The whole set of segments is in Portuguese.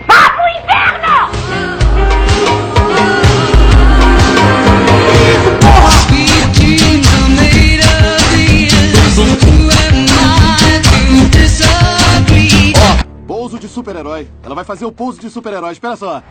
Vá pro inferno! Pouso de super-herói. Ela vai fazer o pouso de super-herói. Espera só.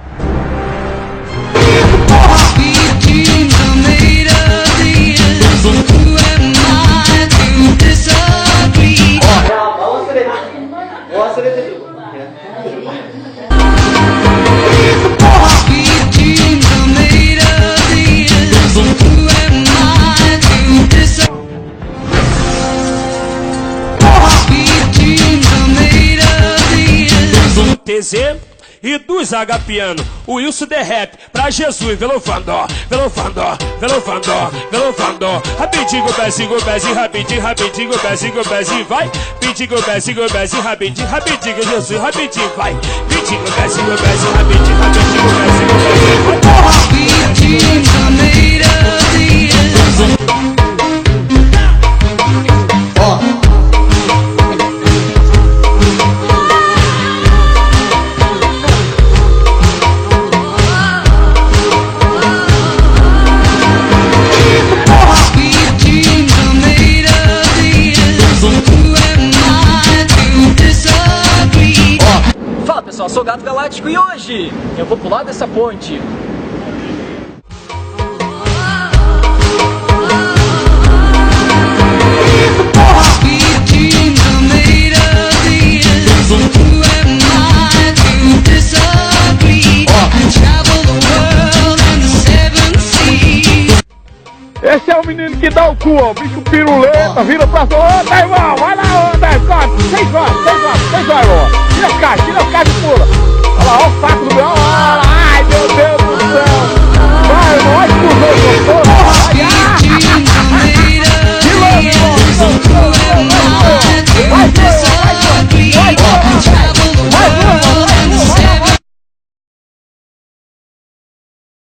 TZ e dos H piano, o Wilson The Rap pra Jesus, velofandó, velofandó, velofandó, velofandó. Rapidinho, pezinho, rapidinho, rapidinho, pezinho, vai. Rapidinho, pezinho, rapidinho, rapidinho, Jesus, rapidinho, vai. Rapidinho, pezinho, rapidinho, rapidinho, pezinho, vai. Fala pessoal, sou o Gato Galáctico e hoje eu vou pular dessa ponte. Esse é o menino que dá o cu, ó, bicho piruleta, vira pra cima, ô, tá irmão, vai lá, ô, 10 horas, 6 horas, irmão, tira a caixa e pula.